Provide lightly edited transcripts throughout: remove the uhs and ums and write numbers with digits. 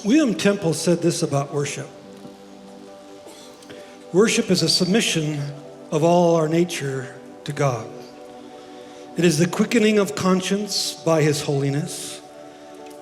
William Temple said this about worship. Worship is a submission of all our nature to God. It is the quickening of conscience by His holiness,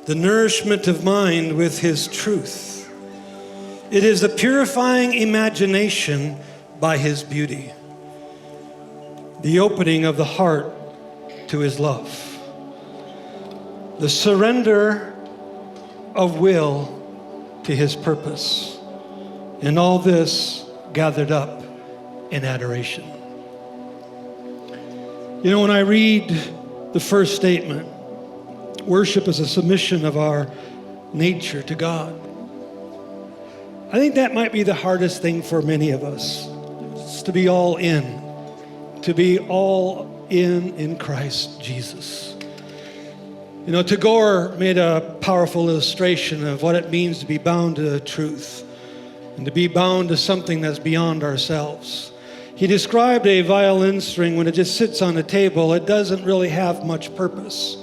the nourishment of mind with His truth. It is the purifying imagination by His beauty, the opening of the heart to His love, the surrender of will to His purpose, and all this gathered up in adoration. You know, when I read the first statement, worship is a submission of our nature to God, I think that might be the hardest thing for many of us. It's to be all in, to be all in Christ Jesus. You know, Tagore made a powerful illustration of what it means to be bound to truth and to be bound to something that's beyond ourselves. He described a violin string when it just sits on a table, it doesn't really have much purpose.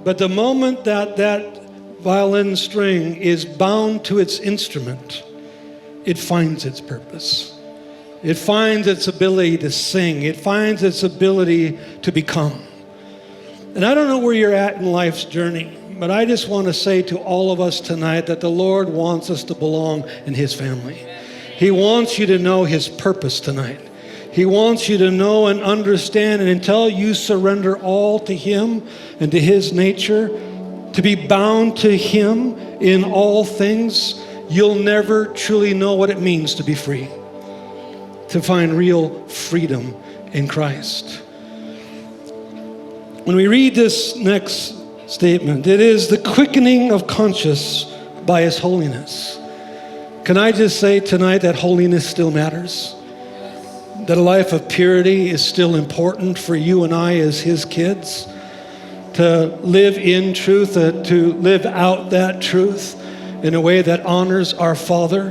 But the moment that violin string is bound to its instrument, it finds its purpose. It finds its ability to sing. It finds its ability to become. And I don't know where you're at in life's journey, but I just want to say to all of us tonight that the Lord wants us to belong in His family. He wants you to know His purpose tonight. He wants you to know and understand, and until you surrender all to Him and to His nature, to be bound to Him in all things, you'll never truly know what it means to be free, to find real freedom in Christ. When we read this next statement, it is the quickening of conscience by His holiness. Can I just say tonight that holiness still matters? That a life of purity is still important for you and I as His kids? To live in truth, to live out that truth in a way that honors our Father?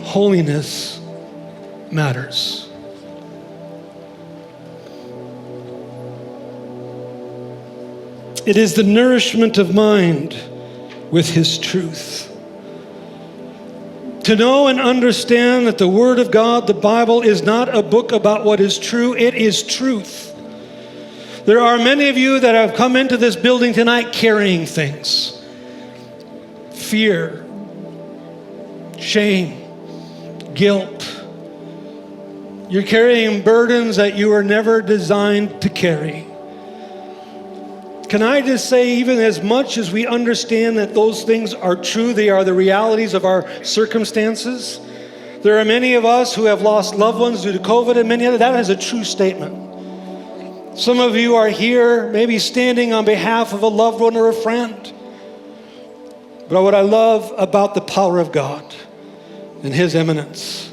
Holiness matters. It is the nourishment of mind with His truth. To know and understand that the Word of God, the Bible, is not a book about what is true, it is truth. There are many of you that have come into this building tonight carrying things. Fear, shame, guilt. You're carrying burdens that you were never designed to carry. Can I just say, even as much as we understand that those things are true, they are the realities of our circumstances. There are many of us who have lost loved ones due to COVID and many others. That is a true statement. Some of you are here maybe standing on behalf of a loved one or a friend. But what I love about the power of God and His eminence,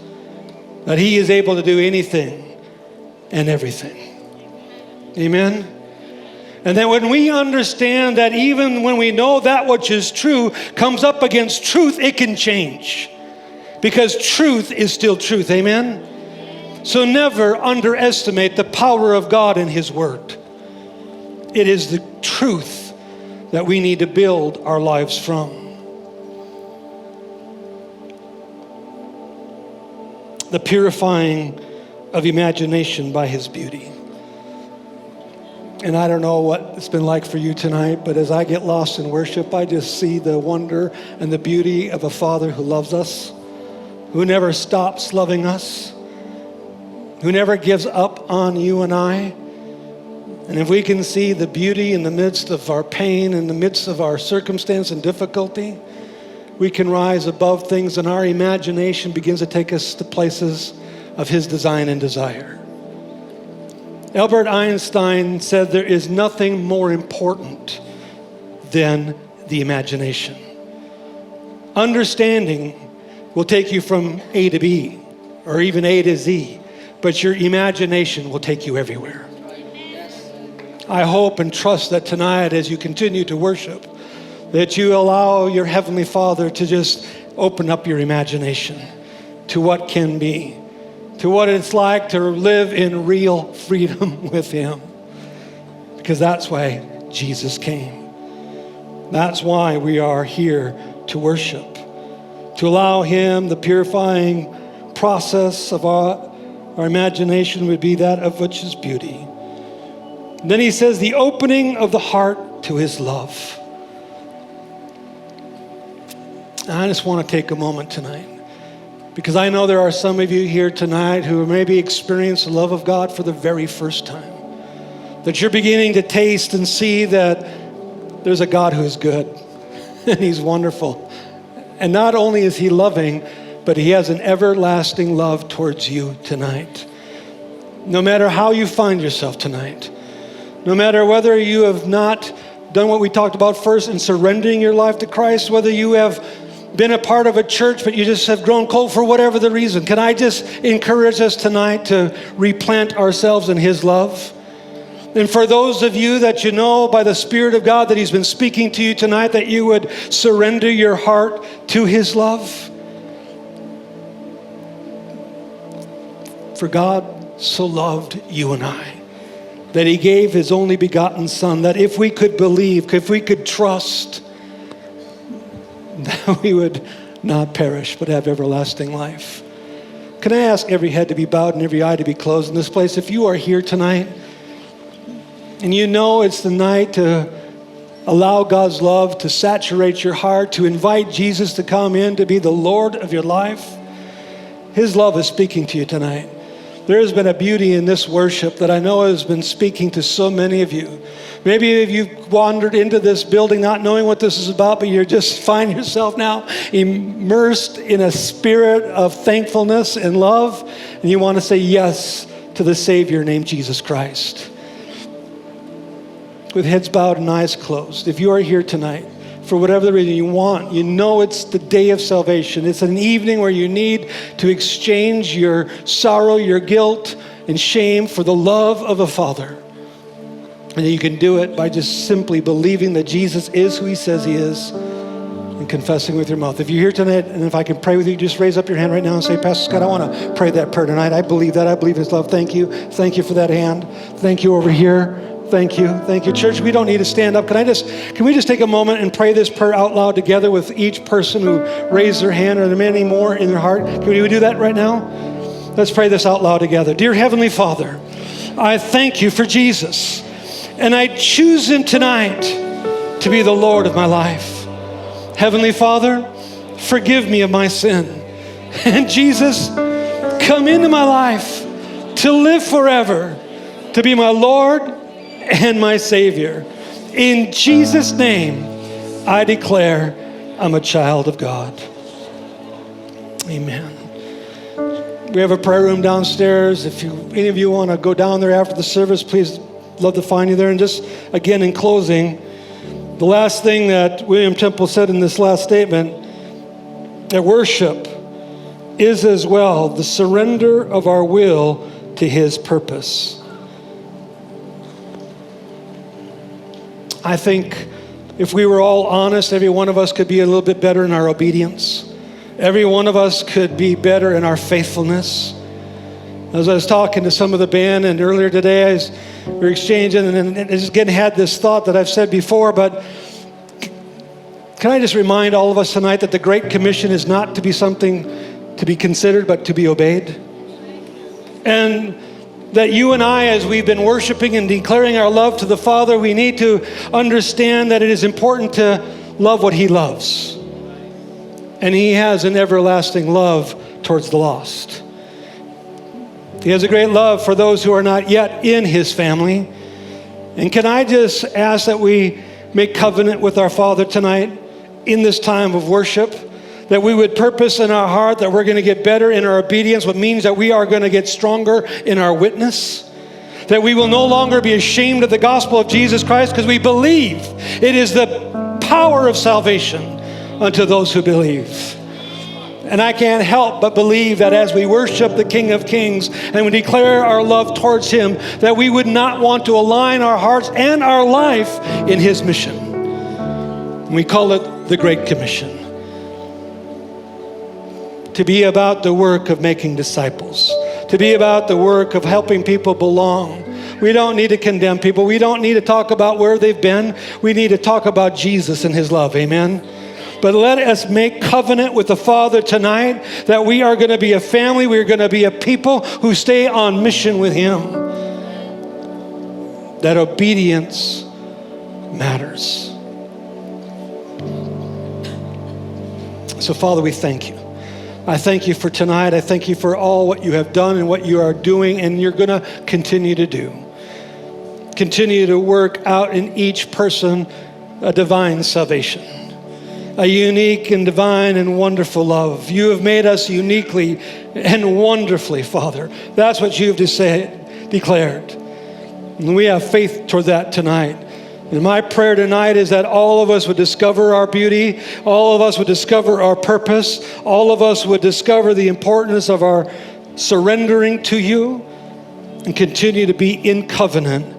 that He is able to do anything and everything. Amen? And then when we understand that even when we know that which is true comes up against truth, it can change. Because truth is still truth. Amen? So never underestimate the power of God and His Word. It is the truth that we need to build our lives from. The purifying of imagination by His beauty. And I don't know what it's been like for you tonight, but as I get lost in worship, I just see the wonder and the beauty of a Father who loves us, who never stops loving us, who never gives up on you and I. And if we can see the beauty in the midst of our pain, in the midst of our circumstance and difficulty, we can rise above things, and our imagination begins to take us to places of His design and desire. Albert Einstein said there is nothing more important than the imagination. Understanding will take you from A to B, or even A to Z, but your imagination will take you everywhere. I hope and trust that tonight, as you continue to worship, that you allow your Heavenly Father to just open up your imagination to what can be, to what it's like to live in real freedom with Him. Because that's why Jesus came. That's why we are here to worship, to allow him. The purifying process of our imagination would be that of which is beauty. And then he says, the opening of the heart to his love. And I just want to take a moment tonight, because I know there are some of you here tonight who maybe experienced the love of God for the very first time. That you're beginning to taste and see that there's a God who is good and he's wonderful. And not only is he loving, but he has an everlasting love towards you tonight. No matter how you find yourself tonight, no matter whether you have not done what we talked about first in surrendering your life to Christ, whether you have been a part of a church but you just have grown cold for whatever the reason, can I just encourage us tonight to replant ourselves in his love? And for those of you that you know by the Spirit of God that he's been speaking to you tonight, that you would surrender your heart to his love. For God so loved you and I, that he gave his only begotten Son, that if we could believe, if we could trust, that we would not perish but have everlasting life. Can I ask every head to be bowed and every eye to be closed in this place? If you are here tonight and you know it's the night to allow God's love to saturate your heart, to invite Jesus to come in to be the Lord of your life, his love is speaking to you tonight. There has been a beauty in this worship that I know has been speaking to so many of you. Maybe you've wandered into this building not knowing what this is about, but you just find yourself now immersed in a spirit of thankfulness and love, and you want to say yes to the Savior named Jesus Christ. With heads bowed and eyes closed, if you are here tonight, for whatever the reason you know it's the day of salvation. It's an evening where you need to exchange your sorrow, your guilt, and shame for the love of a Father. And you can do it by just simply believing that Jesus is who he says he is and confessing with your mouth. If you're here tonight, and if I can pray with you, just raise up your hand right now and say, Pastor Scott, I want to pray that prayer tonight. I believe that. I believe his love. Thank you. Thank you for that hand. Thank you over here. Thank you. Thank you. Church, we don't need to stand up. Can we just take a moment and pray this prayer out loud together with each person who raised their hand? Are there many more in their heart? Can we do that right now? Let's pray this out loud together. Dear Heavenly Father, I thank you for Jesus. And I choose him tonight to be the Lord of my life. Heavenly Father, forgive me of my sin. And Jesus, come into my life to live forever, to be my Lord and my Savior. In Jesus' name, I declare I'm a child of God. Amen. We have a prayer room downstairs. If any of you want to go down there after the service, please, love to find you there. And just again, in closing, the last thing that William Temple said in this last statement, that worship is as well the surrender of our will to his purpose. I think if we were all honest, every one of us could be a little bit better in our obedience. Every one of us could be better in our faithfulness. As I was talking to some of the band, and earlier today, we were exchanging, and I just again had this thought that I've said before, but can I just remind all of us tonight that the Great Commission is not to be something to be considered, but to be obeyed? And that you and I, as we've been worshiping and declaring our love to the Father, we need to understand that it is important to love what he loves. And he has an everlasting love towards the lost. He has a great love for those who are not yet in his family. And can I just ask that we make covenant with our Father tonight in this time of worship, that we would purpose in our heart that we're going to get better in our obedience, what means that we are going to get stronger in our witness, that we will no longer be ashamed of the gospel of Jesus Christ, because we believe it is the power of salvation unto those who believe. And I can't help but believe that as we worship the King of Kings and we declare our love towards him, that we would not want to align our hearts and our life in his mission. And we call it the Great Commission. To be about the work of making disciples, to be about the work of helping people belong. We don't need to condemn people. We don't need to talk about where they've been. We need to talk about Jesus and his love. Amen. But let us make covenant with the Father tonight that we are going to be a family. We're going to be a people who stay on mission with him. That obedience matters. So, Father, we thank you. I thank you for tonight. I thank you for all what you have done and what you are doing and you're going to continue to do. Continue to work out in each person a divine salvation, a unique and divine and wonderful love. You have made us uniquely and wonderfully, Father. That's what you've declared. And we have faith toward that tonight. And my prayer tonight is that all of us would discover our beauty, all of us would discover our purpose, all of us would discover the importance of our surrendering to you and continue to be in covenant,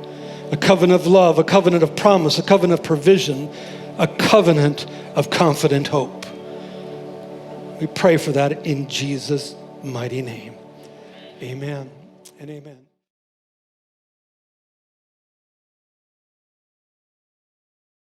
a covenant of love, a covenant of promise, a covenant of provision, a covenant of confident hope. We pray for that in Jesus' mighty name. Amen and amen.